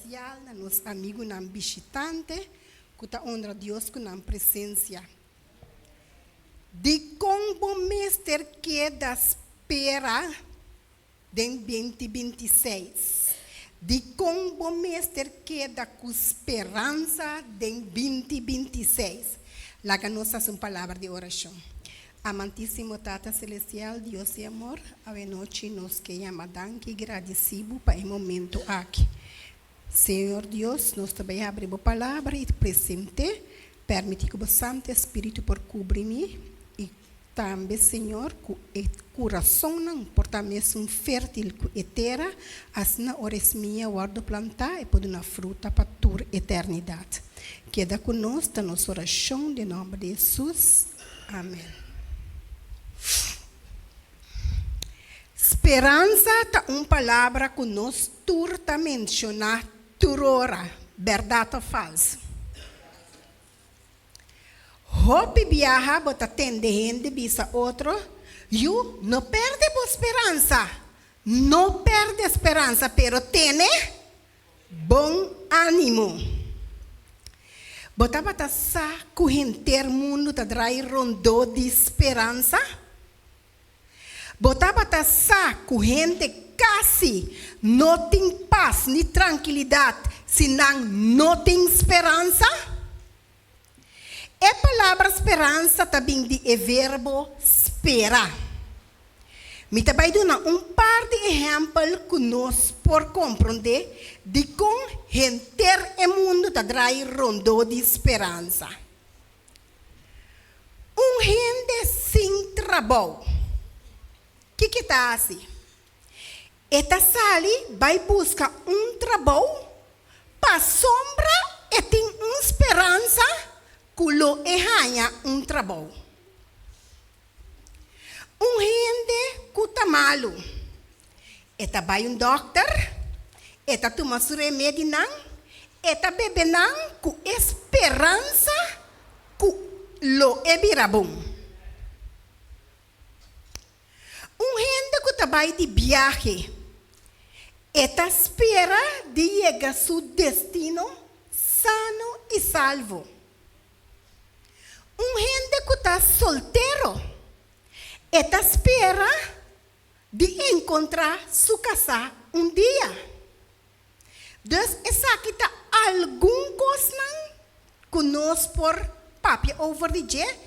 especial, a nos amigo na visitante, que está honra Deus com a presença. De como mestre que da espera de 2026. De como mestre que da esperança de 2026. Lá que nós uma palavra de oração. Amantíssimo Tata Celestial, Deus e amor, a noite nos que amadan que agradecido para o momento aqui. Senhor Deus, nós também abrimos a palavra e presente, permite que o Santo Espírito por cobrir-me e também, Senhor, que o coração não porta mesmo fértil e terra, as na horas minha guardo plantar e pôr uma fruta para toda eternidade. Queda conosco na nossa oração, em nome de Jesus. Amém. Esperança é uma palavra que nós turta mencionar turora, verdade ou falso. Hope viaja, bota tende gente, bisa outro, you não perde a esperança, não perde a esperança, pero tem bom ânimo. Bota sa corrente mundo tá drai rondo de esperança. Bota sa corrente quase não tem paz nem tranquilidade, senão não tem esperança. A palavra esperança também é verbo esperar. Me também dá par de exemplos que nós por compreender de como gente o mundo está drai rondo de esperança. Gente sem trabalho. Que está assim? Esta sali vai buscar trabalho para sombra e tem esperança que lo erranha trabalho. Gente que está malo. Esta vai doctor, esta toma seu remédio não, esta bebe não com esperança que lo vira bom. Gente que trabalha de viagem, esta espera de chegar a seu destino sano e salvo. Gente que está solteiro, esta espera de encontrar sua casa dia. Então, essa aqui está alguma coisa que nós por papel over de dia,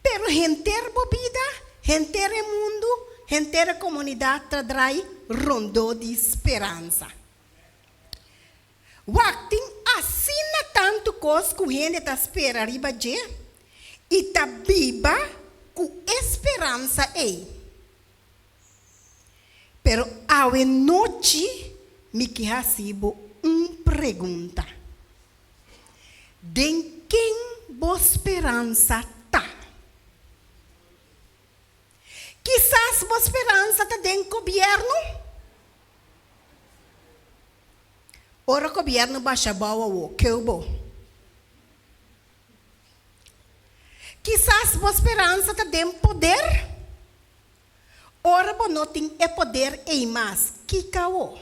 pero gente bobida, gente mundo, gente a comunidade tradrai rondo de esperança. Wakting assina tanto coisa que a gente está esperando arriba de e está viva com esperança aí. Pero a noite me que recibo pergunta. De quem boa esperança tá? Quizás boa esperança está dentro do governo. Ora o governo baixa boa o que eu vou. Quizás boa esperança está dentro do poder. Ora bo não tem poder e mais que caô.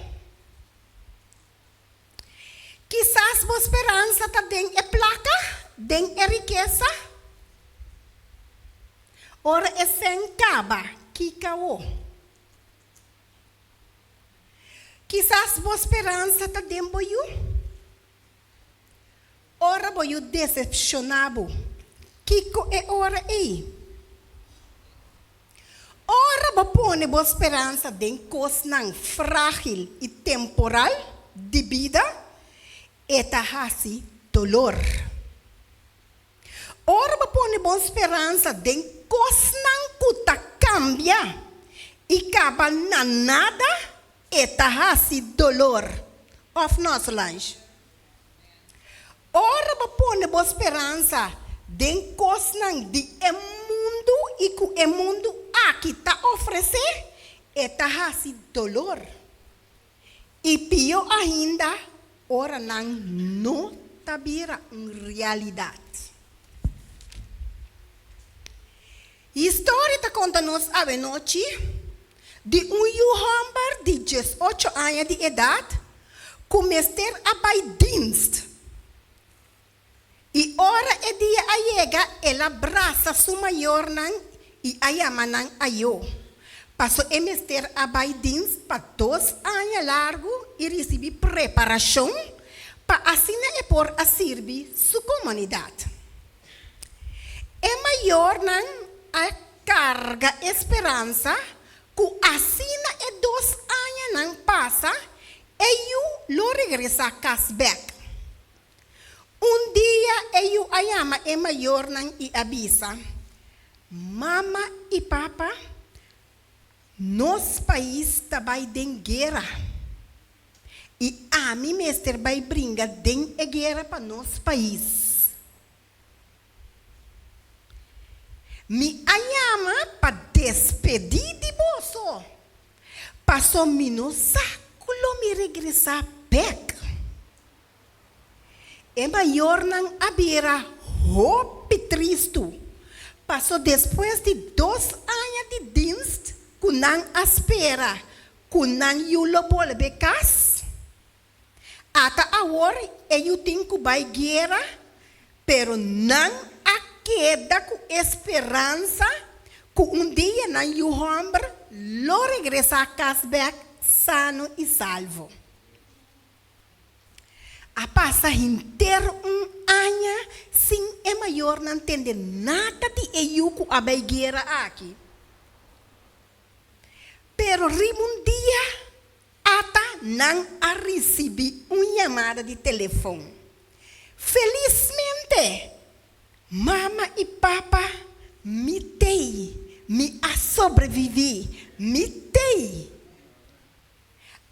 Quizás boa esperança está dentro da placa, dentro da riqueza. Ora é sem caba que caô. Quizás boa esperança está dentro do you. Ora bo you decepcionado. Que é ora aí? Ora bo pone boa esperança dentro coisa não frágil e temporal de vida. Eta hasi dolor. Ora ba pone boa esperança de coisa que ta cambia e acaba na nada. Eta hasi dolor. Of nosso lanche. Ora ba pone boa esperança de coisa de mundo e que o mundo aqui ta oferecer. Eta hasi dolor. E pior ainda, ora não tabira realidade. História está contando-nos a noite de homem de 18 anos de idade comester a bai dienst. E ora e dia ayega, ela abraça su maior nan e ayama nan ayo. Passou a mester a bai dienst para 2 anos largo e recebi preparação para assim e por a servir sua comunidade. É maior nan a carga esperança que assim e 2 anos nan passa e eu lo regressa a Casbeck. Dia eu ayama é maior nan e avisa, mama e papa, nosso país também tem guerra. E a mim mestre vai brincar den a guerra para nosso país. Me ayama para despedir de bolso. Passou minuto saculo me regressar back. É maior não abrirá hope triste. Passou depois de 2 anos de dienst, que não espera, que não yulo bolbe cas. Até agora, eu tenho que vai guerra, pero não a queda com esperança, que dia não eu homem lo regressa a Casbeck sano e salvo. A passa inteiro ano sem é maior não entender nada de eu que a guerra aqui. Pero um dia ata não a recebi chamada de telefone. Felizmente, mama e papa me sobrevivi,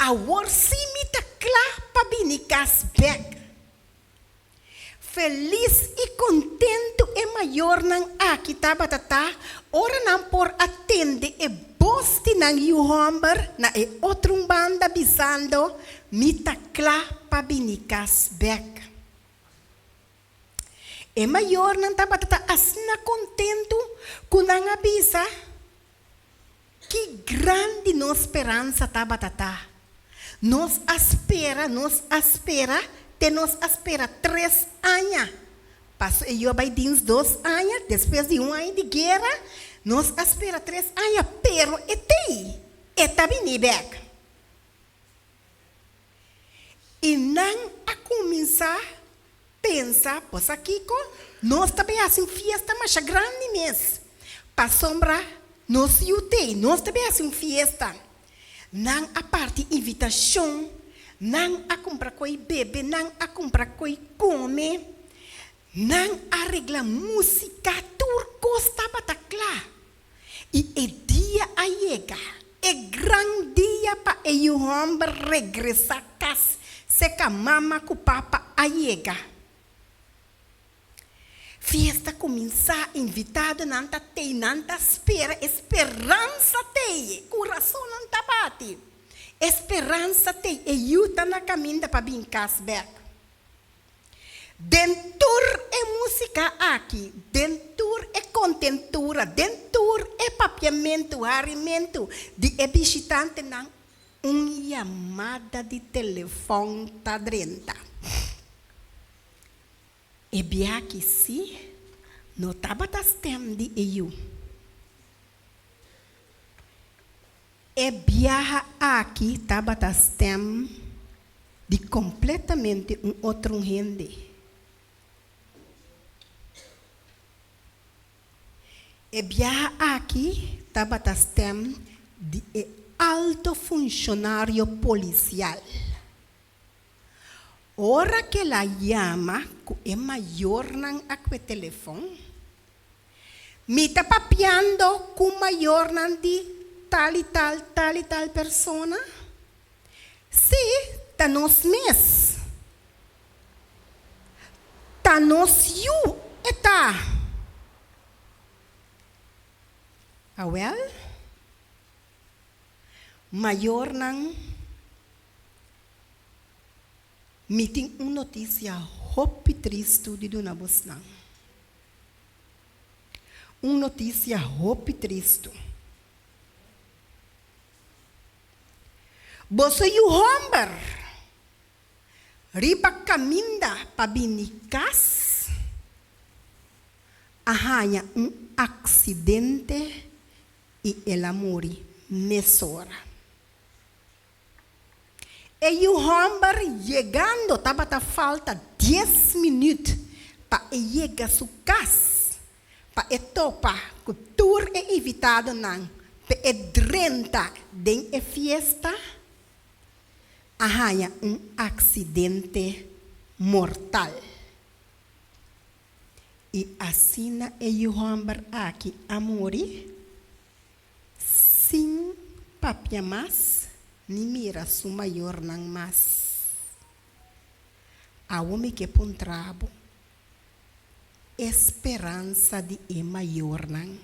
Agora sim me tá claro para vir Casbeck. Feliz e contente é maior não aqui tabatata, ora não por atender e boste não o homem na e outro banda bisando me tá claro para vir Casbeck. É maior não tabatata assim contente com não avisa que grande nossa esperança tabatata. Nos espera, te nos espera 3 anos. Passou eu vai dir 2 anos, depois de 1 ano de guerra, nos espera 3 anos, pero está vindo back. E não a começar a pensar, pois aqui, nós também assim festa, mas grande mês. Para sombra, nós também assim festa. Não a parte invitação, não a comprar coi bebe, não a comprar coi come, não arregla música, turco estava tá claro. E é dia a chega, é grande dia para o homem regressar a casa, se que a mama com o papa a chega. Fiesta começar, invitado não tem, não espera, esperança tem, coração não tá bate, esperança tem, e eu tá na caminho para vir Casbeck. Dentro é música aqui, dentro é contentura, dentro é papiamento, arimento, de visitante não, chamada de telefone tá dentro. E bia que sim, não estava tastem de eu. E bia aqui estava tastem de completamente outro gente. E bia aqui estava tastem de alto funcionário policial. Ora que ela chama, que é maior não aquele telefone, me está papiando com maior não de tal e tal persona. Sim, está nos mês. Está nos you, está. Well, maior não. Me tem uma notícia hope triste de Dona Bosnan. Uma notícia hope triste. Você e o homem Ripa caminda para Binicas, arranha acidente e ela morre mesora. E o homem chegando, estava falta 10 minutos para chegar a sua casa, para topar que tudo é evitado não, para drenta dentro da festa, arranha acidente mortal. E assim é o homem aqui a morrer, sem papia mais, nem mira su maior não mais. A homem que põe trabo, esperança de é maior não.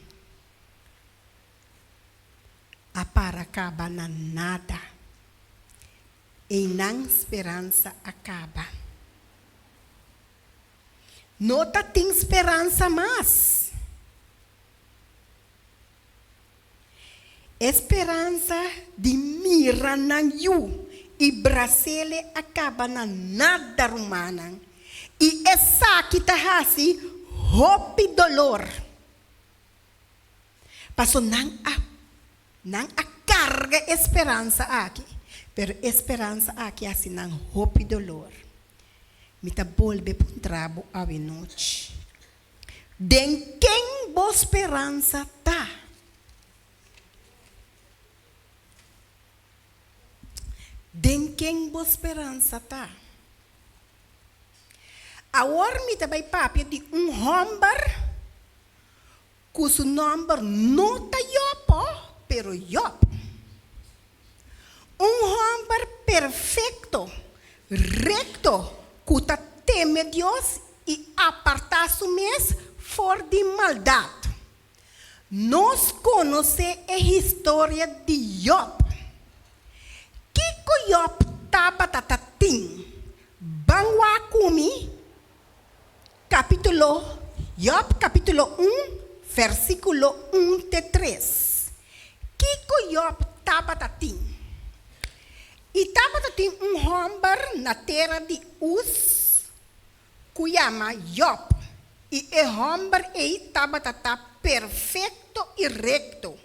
A para acaba na nada. E não esperança acaba. Nota tem esperança mais. Esperança de mira na yu e Brasília acaba na nada romana. E essa que tá assim, hope dolor. Passou não a carga esperança aqui. Pero esperança aqui assim não hope dolor. Me tá volve para um trabalho à noite. Den quem boa esperança tá? Den quem boa esperança tá? Agora me tá vai papel de homem cujo nome não tá yopo, pero yopo. Homem perfeito, recto, que teme Deus e aparta su mês for de maldade. Nós conhecemos a história de Job. Que Job estava tatatim? Bangwa kumi, Job capítulo 1, versículo 1 a 3. Que Job estava tatatim? E estava tem homem na terra de Uz, que chama Job. E o homem estava perfeito e recto.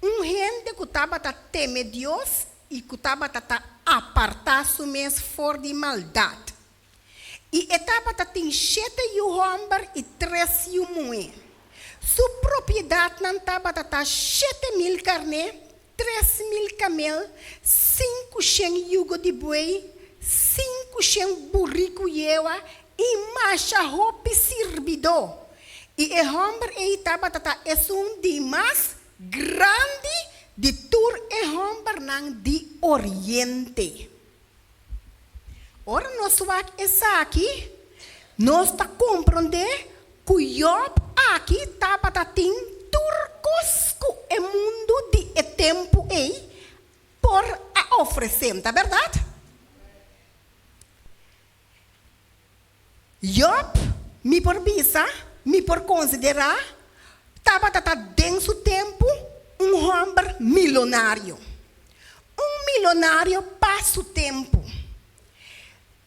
Gente que estava teme Deus e que estava apartar su mês for de maldade. E estava tem 7 homens e 3 mulheres. Sua propriedade não estava 7.000 carne. 3.000 camel, 500 jugo de boi, 500 burrico yewa e macha roupa servidor. E o homem estava é de mais grande de todo o homem de Oriente. Ora nós essa aqui, nós está compreendendo que Job aqui estava turcos que o mundo de tempo por a oferecer, tá verdade? Job, me por visa, me por considerar, estava dentro do tempo homem milionário. Milionário passa o tempo.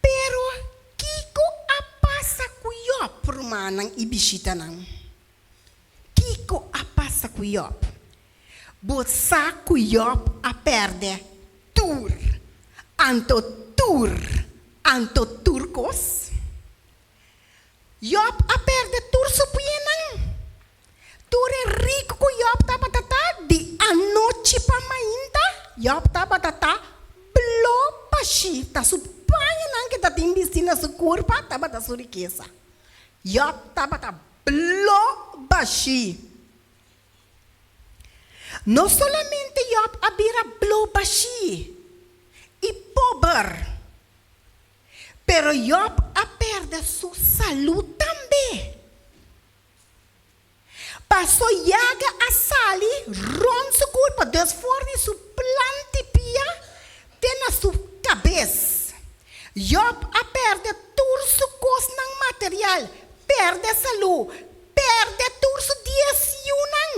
Pero, Kiko a passa com Job, romana e bichita não. Kiko a passa com Job. Bossa com Job a perde anto turcos. Job a perde supuenan. Tur é rico com Job tava de a noite para mainta. Job tava blo pachi ta supanha não que tá investindo na sua curva tava da sua riqueza. Job tava blo baixi. Não solamente Job abira blo baixi e pobre, pero Job a perde sua saúde também. Passou yaga a sali, ron sua culpa, desforde sua plantipia, tem na sua cabeça. Job a perde tudo sua coisa não material, perde saúde, perde tudo sua 10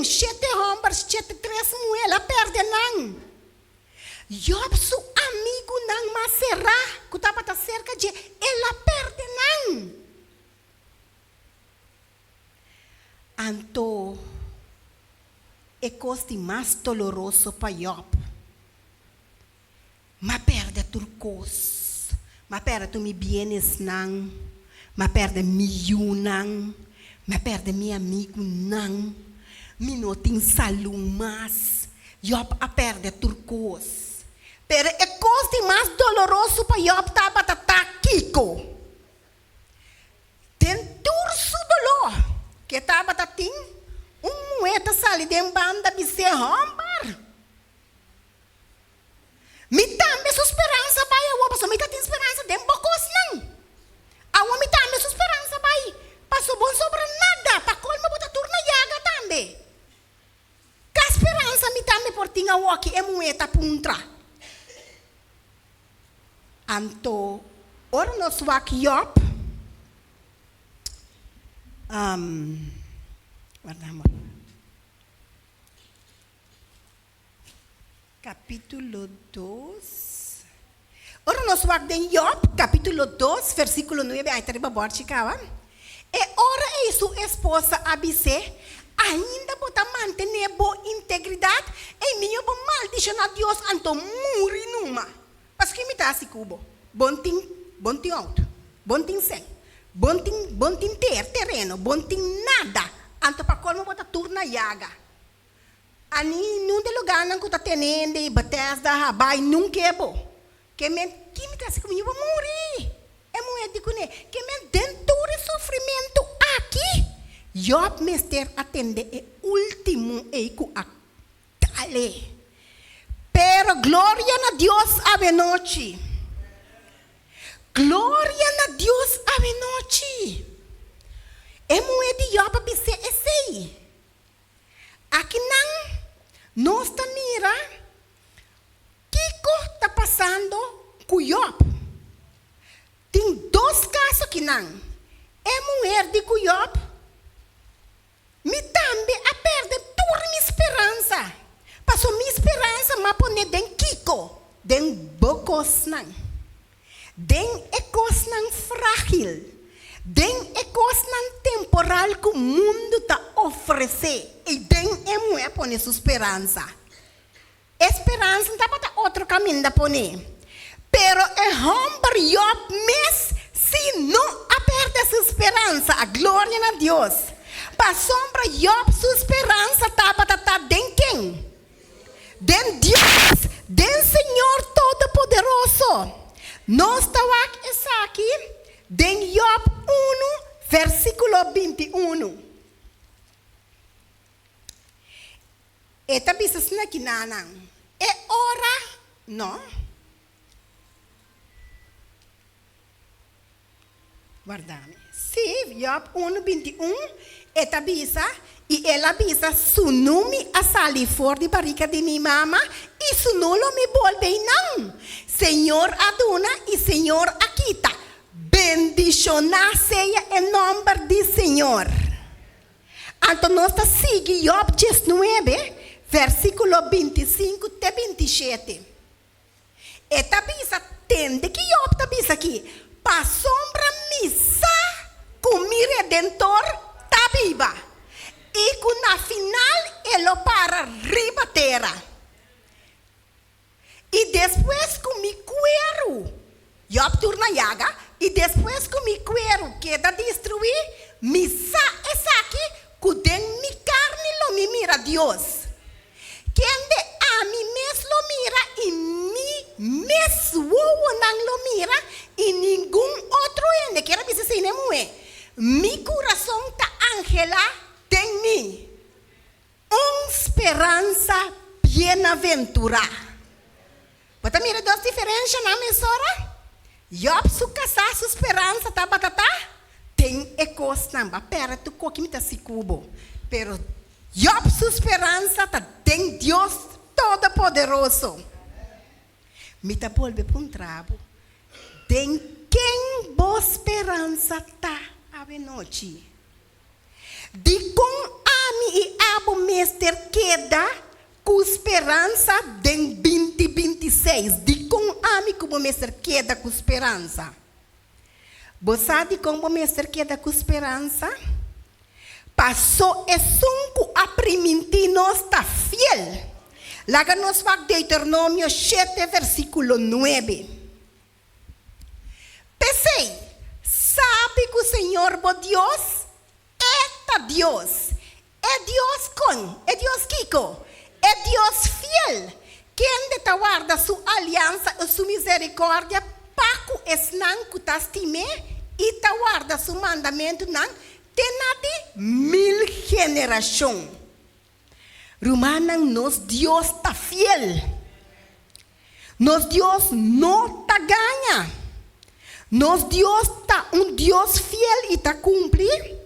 7 homens, 7 3 mulheres, perde não. Job, seu amigo nang masera, kutapa ta cerca de ela perde nang. Anto, é costi mais doloroso para Job. Ma perde turcos, ma perde mi bienes nang, ma perde milhão nang, ma perde mi amigo nang, mi não tem saúde mais. Job a perde turcos. Pero é costi mais doloroso para Job taba tata kiko. Tem turso dolor que taba tatim moeda sali de banda bise rombar. Mi tambe sua esperança vai a opa, mi tem esperança de bocos não. A mi tambe sua esperança vai. Passou bom sobra nada, pa colma bota turna yaga tambe. Que esperança mi tambe por tinha o que é moeda puntra. Anto ora nos wak Job. Guardamos. Capítulo 2. Ora nós vamos em Job, capítulo 2, versículo 9, aí está borchicawa. E ora é sua esposa Abisé, ainda bota manter boa integridade, e minha boa maldição a Deus anto muri numa. Mas que me dá esse cubo? Bom tem alto, bom tem sem, bom tem terreno, bom tem nada. Anto para colmo bota turna yaga. Ani não de lugar não cuta tenende Bethesda Rabai nunca é bom. Que me tá assim comigo vou morrer. É moeda de né. Que me dentro de sofrimento aqui. Job mester atende é último eico a tale. Pero glória a Deus ave noite. Glória a Deus ave noite. É moeda de Job bise esse. Aqui não está mira que está passando com Job. Tem dois casos que não. É mulher de Job. Me também a perder toda minha esperança. Passou minha esperança, mas pone den Kiko, den bocos não. Den ecos não frágil. Den é coisa temporal que o mundo está oferecendo. E den é mulher pôr sua esperança. Esperança não está para outro caminho da pôr. Pero é homem Job mesmo se não perde essa esperança. A glória a Deus. Para sombra Job sua esperança está para estar den quem? Den Deus. Den Senhor Todo-Poderoso. Nós estamos aqui. Den Job 1, versículo 21. Eta bisa na kinanang. E ora, no? Guardame. Sim, Job 1, 21. Eta bisa, e ela bisa, su nome a sali for de barriga de minha mama, e su nulo me volve não. Senhor aduna e Senhor aquita. Bendicionar seja em nome do Senhor. Então, nós seguimos Job 19, versículo 25 até 27. Esta bisa tende que Job está bisa aqui. Para sombra missa com mi Redentor está viva. E que na final ele para riba terra. E depois com mi cuero. Job turna yaga. E depois que mi cuero queda destruir, mi sa es aqui, que den mi carne lo me mira Dios. Quem de a mi mes lo mira e mi mes não lo mira e nenhum outro ende. Quero dizer assim, não é? Mi coração tá Angela tem mim. Esperança bem-aventurada. Bota mira duas diferenças na mesora? Job su casar sua esperança tá batata tem ecos namba pera tu coquim tá se cubo pero Job sua esperança tá tem Deus todo poderoso me tá volve para trabo tem quem boa esperança tá a noite de com ami e abo mester queda com esperança den 20:26. De com ame como mestre queda com esperança. Você sabe como mestre queda com esperança? Passou e sunco a priminti nós está fiel. Lá nos vai Deuteronômio 7, versículo 9. Pensei, sabe que o Senhor, bom Deus, é Deus. É Deus é Deus Kiko, é Deus fiel. Quem te guarda sua aliança e sua misericórdia, paco esnan kutastime e te guarda seu mandamento nan tenade 1000 gerações. Romana, nos Deus está fiel. Nos Deus não está ganha. Nos Deus está Deus fiel e está cumprir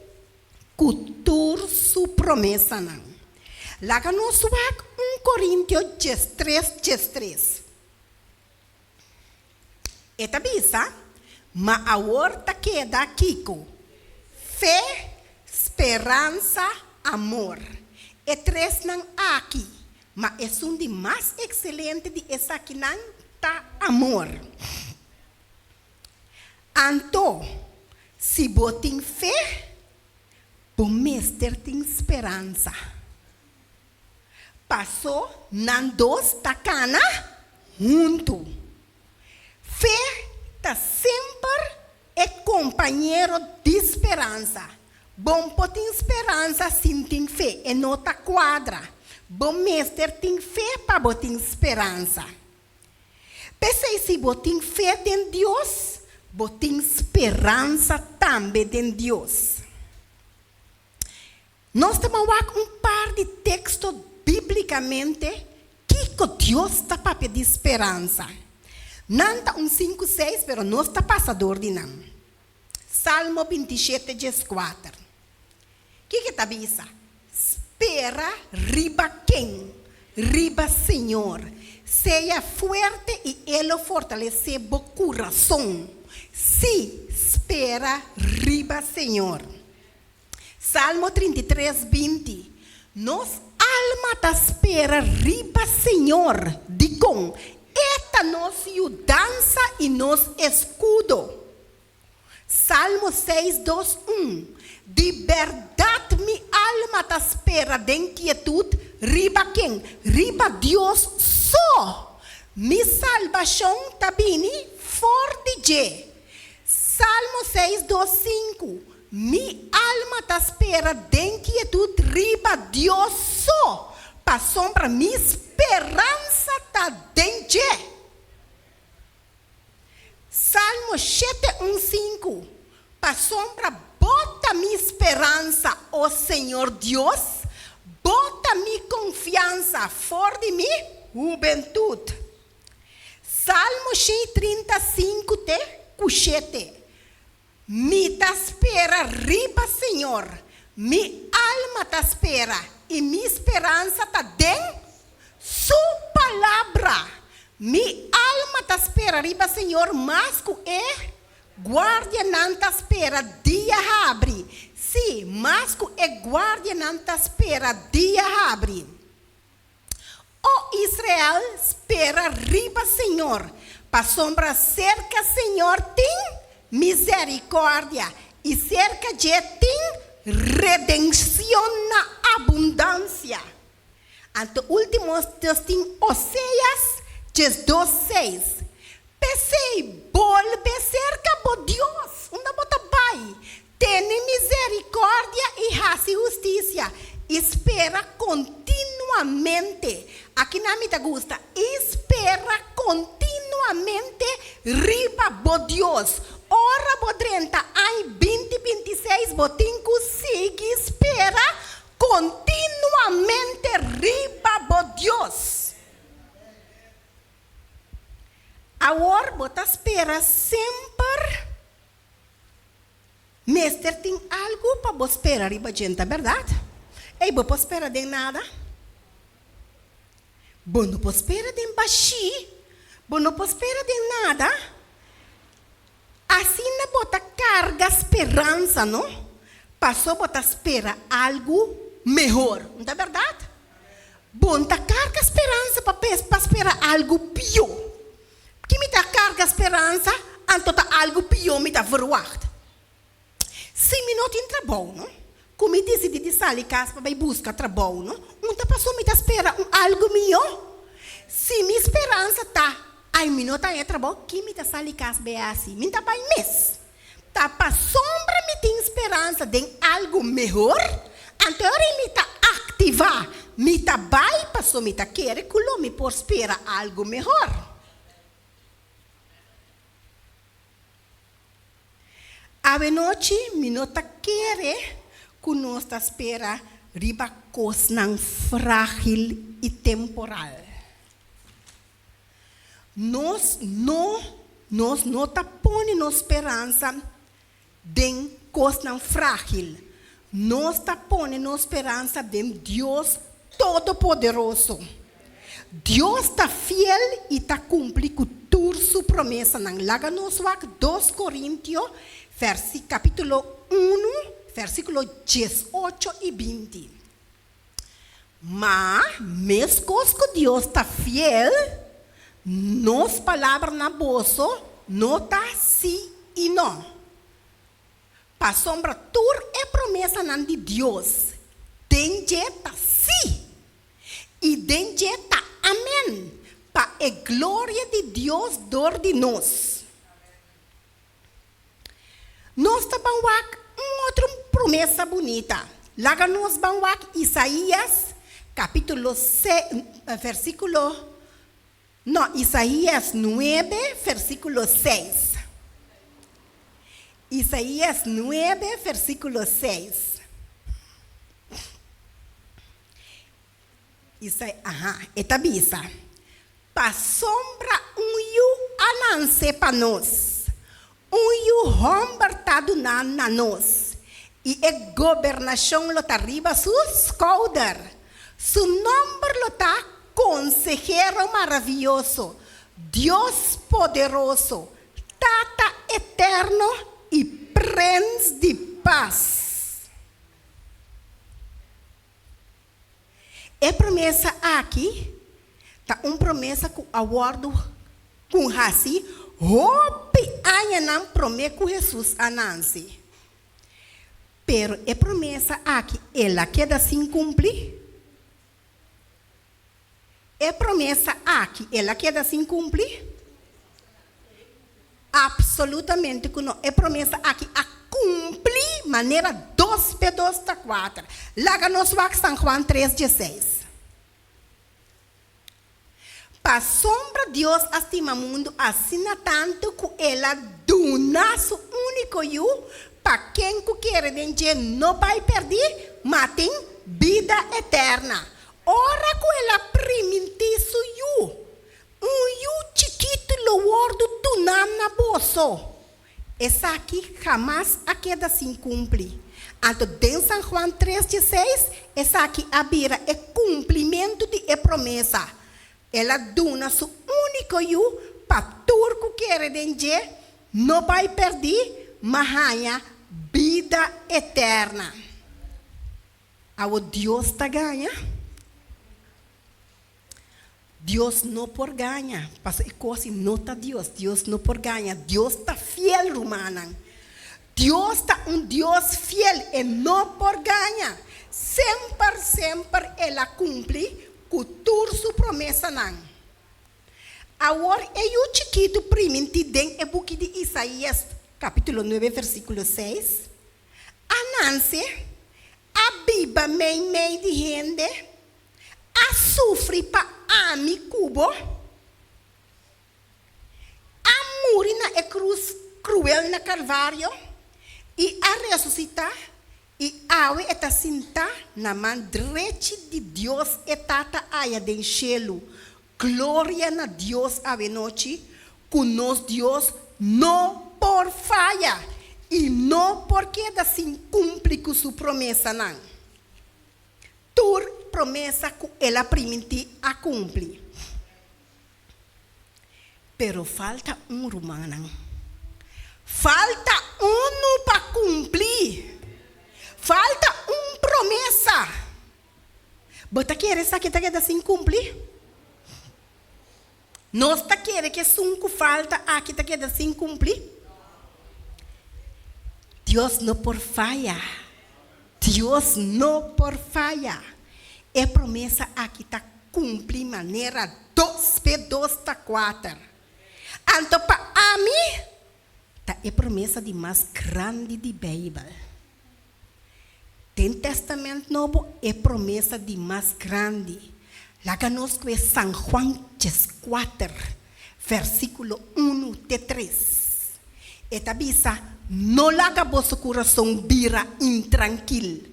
cultura sua promessa não. Lá que nós vamos 1 Coríntios 3:3. Eta bisa, mas a horta queda aqui com fé, esperança, amor. E três não aqui, mas é um de mais excelente de essa aqui não tá amor. Então, se você tem fé, o mestre tem esperança. Passou, não dois tacana junto. Fé está sempre é companheiro de esperança. Bom pode esperança sim tem fé, e não tá quadra. Bom mestre tem fé para botar esperança. Pensei se botar fé em Deus, botar esperança também em Deus. Nós temos um par de textos biblicamente que Deus está para pedir esperança. Não está 5:6, mas não está passador de não. Salmo 27:4. O que está dizendo? Espera, riba quem? Riba Senhor. Seja forte e Ele fortalecer o coração. Se espera, riba Senhor. Salmo 33:20. Nos alma da espera, riba Senhor. Digam, esta nossa dança e nos escudo. Salmo 6:2:1. De verdade, minha alma está espera de inquietude. Riba quem? Riba Deus só. Minha salvação está vindo forte de. Salmo 6:2:5. Minha alma está espera de inquietude. Riba Deus só. Para sombra, minha esperança está dentro. Salmo 7:1-5. Para sombra, bota minha esperança, ó Senhor Deus. Bota minha confiança, fora de minha juventude. Salmo 35:7. Me tá espera, riba Senhor. Minha alma tá espera. E minha esperança está dentro sua palavra. Minha alma está espera, riba Senhor, mas que é guardia não está espera, dia abre. Sim, mas que é guardia não está espera, dia abre. O Israel espera, riba Senhor, para sombra cerca Senhor tem misericórdia e cerca de tem redenção na abundância. Ante últimos Deus tem Oséias 2:6. Pensei, volve cerca por Deus, onde bota pai, tem misericórdia e hace justiça, espera continuamente. Aqui na minha gusta, espera continuamente, riba por Deus. Ora por 30, ai 20:26, botem consigo, espera continuamente, riba por Deus. Agora, bota espera sempre. Mestre, tem algo para você esperar, riba gente, verdade? Ei, você pode esperar de nada? Você não pode esperar de baixi. Você não pode esperar de nada. Assim não bota carga esperança, não? Passou bota espera algo melhor, não é verdade? bom, tá carga esperança para esperar algo pior. Que me tá carga esperança, então tá algo pior me tá verwacht. Se me não tem trabalho, não? Como me decidi de sair de casa para buscar trabalho, não? Uma pessoa me tá esperando algo melhor. Se minha esperança tá, ai, me não tá em trabalho, que me tá sair de casa bem assim, me tá bem mês. Tá para sombra me tem esperança de algo melhor, então ele me tá ativar, me tá bem, passou me tá querer, que me por esperar algo melhor. A noite, me não tá querer, que nós tá espera riba coisa não frágil e temporal. Nós não tá pondo esperança de coisa não frágil. Nós tá pondo esperança de Deus Todo-Poderoso. Deus tá fiel e tá cumpre com toda sua promessa. Laga nos 2 Coríntios, capítulo 1, versículo 18 e 20. Mas, mesmo que Deus está fiel, nos palavras na bolsa, não está sim e não. Para sombra, tudo é promessa de Deus. Dentro está sim. E dentro está amém. Para a glória de Deus dor de nós. Nós estamos outra promessa bonita. Lá nós vamos Isaías, capítulo 6, Isaías 9, versículo 6. Isaías 9, versículo 6. Esta bisa. Pa sombra ananse para nós. Hombertado na nós. E a governação lo arriba sus couders. Su nome lo tá consejero maravilhoso, Deus poderoso, Tata eterno e Prince de paz. É promessa aqui, tá promessa com acordo com assim, hope ainda não promete com Jesus ananse. Pero é promessa aqui, ela queda sem cumprir. É promessa aqui, ela queda sem cumprir? Absolutamente que não. É promessa aqui, a cumprir maneira 2 p 2 tá 4. Lá nos São João 3,16. Para sombra Deus estima mundo assim tanto que ela dona su único eu para quem que quer dizer não vai perder, mas tem vida eterna. Ora que ela permite su eu chiquito lo gordo tu na bolso. Essa aqui jamais a queda se cumpre. Então, em São João 3,16, essa aqui abira é cumprimento de promessa. Ela dona su único eu para tudo que quer dizer não vai perder, mas ganha vida eterna. O Deus está ganha. Deus não por ganha, passa e coisa não está Deus não por ganha, Deus está fiel, romana. Deus está Deus fiel e não por ganha. Sempre ela cumpre com toda sua promessa não. Agora eu chiquito primenti den e book de Isaías, capítulo 9, versículo 6. Ananse, a Bíblia meio de gente, a sofre para ami cubo, a morrer na cruz cruel na Calvário e a ressuscitar e awe eta sinta na mão direita de Deus etata aya den cielo. Glória na Deus ave noite, com nós Deus não por falha e não porque da sin cumpre com sua promessa não. Tur promessa que ela permite a cumprir. Pero falta romano. Falta para cumprir. Falta promessa. Bota querer promessa que está querendo assim cumprir? Nós está querendo que 5 falta aqui está querendo assim cumprir? Deus não por falha. Deus não por falha. É promessa aqui está cumprir maneira 2 tá 4. Então para mim tá é promessa de mais grande de Bíblia. Tem Testamento Novo é promessa de mais grande. Lá conosco é São Juan 4, versículo 1 até 3. Eta bisa, não laga vosso coração vira intranquilo.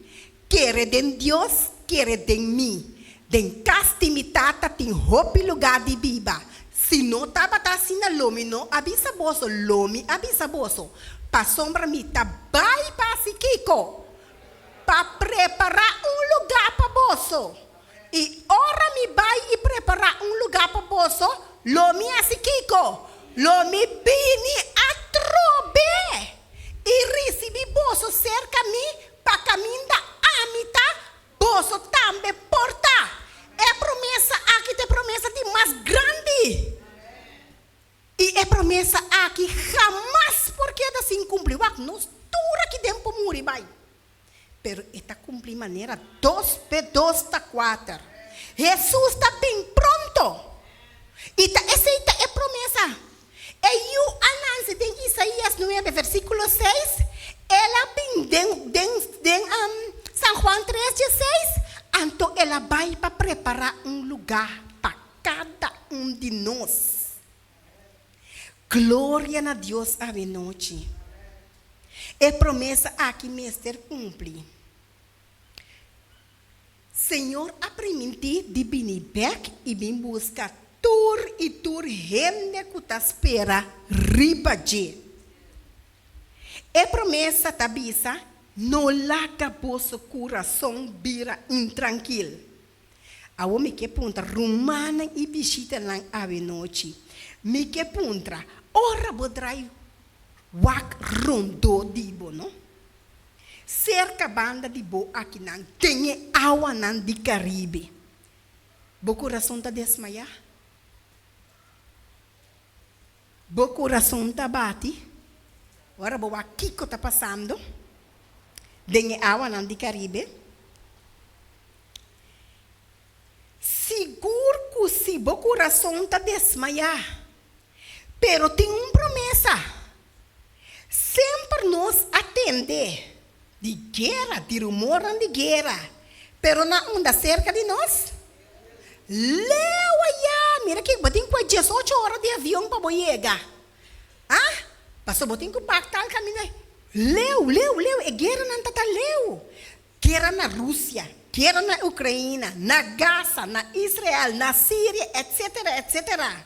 Quere de Deus, quere de mim. Den castimitata tem hopi lugar de biba. Se não estava assim na lomi, não avisa vosso lomi, avisa vosso. Pa sombra mi tá vai para Kiko. Para preparar lugar para vosso. E ora mi vai e preparar lugar para vosso. Lomi assim Kiko. Lomi bini a trobe. E recebi vosso cerca mi para caminhar a mitad. Vosso também porta. É promessa aqui, tem promessa de mais grande. E é promessa aqui, jamais porque assim cumpriu. Nós dura que tempo morre, vai. Pero está cumprindo maneira 2 tá 4. Jesus está bem pronto. E essa é promessa. E o anúncio de Isaías 9, versículo 6. Ela vem São Juan 3,16. Então ela vai para preparar lugar para cada de nós. Glória a Deus a noite. É promessa aqui mestre cumpre. Senhor, aprendi de vir back e vir buscar tur gente que está espera riba de. É promessa tabisa. Não laga vosso coração vira intranquilo. A me que punta romana e visita lá a noite. Me que punta ora bodrai wak rondo dibo, não? Cerca banda de bo aqui não tem água não de Caribe. Bo coração tá desmaiar? Bo coração tá bate? Ora bo aqui que tá passando? Dengue água não de Caribe. Seguro que se o coração está desmaiar. Pero tem promessa. Sempre nos atende. De guerra, de rumor de guerra. Pero na onda cerca de nós. Leu aí. Mira que botem com 18 horas de avião para chegar. Ah? Passou botem com pactal caminho. Leu, é guerra não está leu. Guerra na Rússia, guerra na Ucrânia, na Gaza, na Israel, na Síria, etc.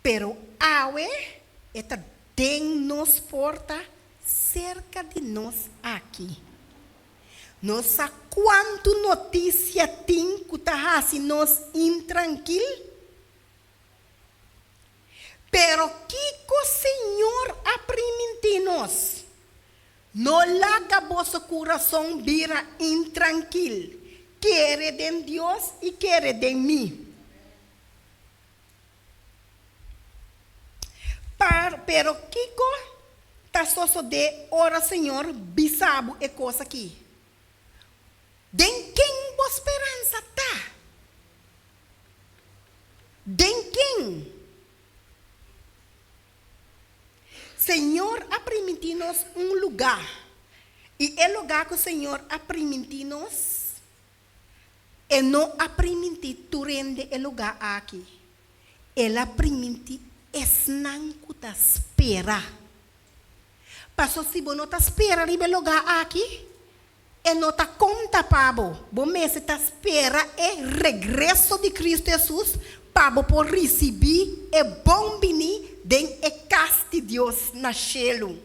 Pero awe está dentro nos porta cerca de nós aqui. Não sabe quanto notícia tem que está assim nós intranquilo. Pero que o Senhor aprende nós. Não laga vosso coração vira intranquilo. Quere de Deus e quere de mim. Pero Kiko está só de ora Senhor, bisabo é coisa aqui. De quem vossa esperança está? De quem? Senhor, aprende-nos lugar. E o lugar que o Senhor aprende-nos é não aprende tu rende o lugar aqui. Ele aprende não que espera. Passou se você não espera no lugar aqui, e não está conta para você. Você espera o regresso de Cristo Jesus para você receber o bom bini den e caste Deus na cielo.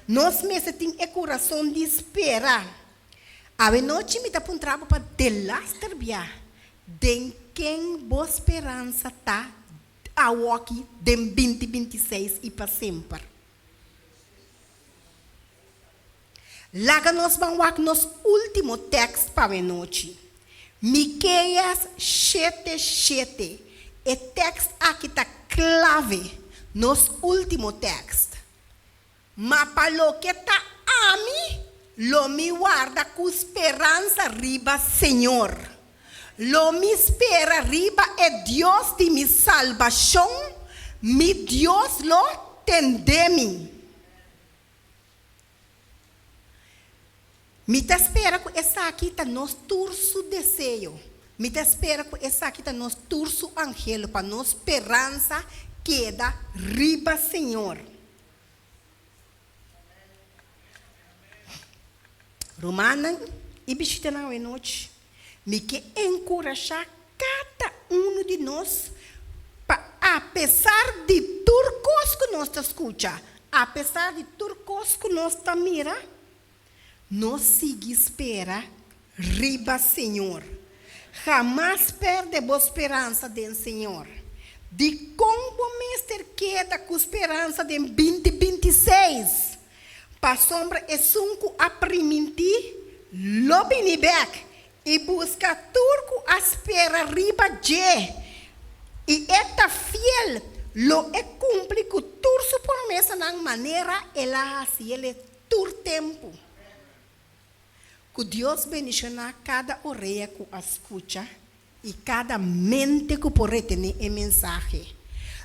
Nós mesmo temos o coração de esperar. A noite me dá para um trabalho para delastar via. Den quem boa esperança está a aqui den 2026 e para sempre. Lá nós vamos nos último texto para a noite. Miqueias 7:7. O texto aqui está clave nos último texto. Mas para o que está a mim, lo me guarda com esperança riba, Senhor. Lo me espera riba é Deus de mi salvação. Mi Deus lo tende-me. Me te espera com essa aqui está nos turso desejo. Me te espera com essa aqui está nos turso angelo para nos esperança queda riba, Senhor. Romana e bichita na noite. Me que encorajar cada de nós, apesar de turcos que nós escuta, apesar de turcos que nós mira, nós sigue espera riba, Senhor. Jamás perde a esperança do Senhor. De como mestre queda com esperança de 2026. Para sombra é sunco a priminti, lobini back e busca turco a espera riba de. E eta fiel lo é cumpre com turso promessa na maneira ela assim ele tur tempo. Que Deus bendicionar cada orelha que escuta e cada mente que pode ter a mensagem.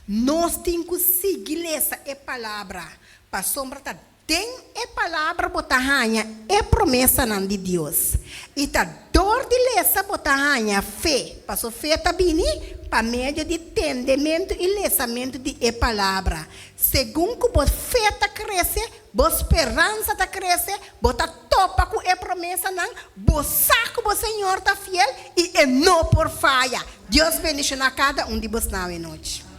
Nós temos que seguir essa palavra para sombra tá tem a palavra botarranha é promessa não de Deus. E tá dor de lesa botarranha fé. Passou fé tá bini para meio de entendimento e lesamento de a palavra. Segundo que você fé tá crescer, boa esperança tá crescer, bota topa com a promessa não, saco o Senhor tá fiel e é não por falha. Deus bendiga cada de vocês na noite.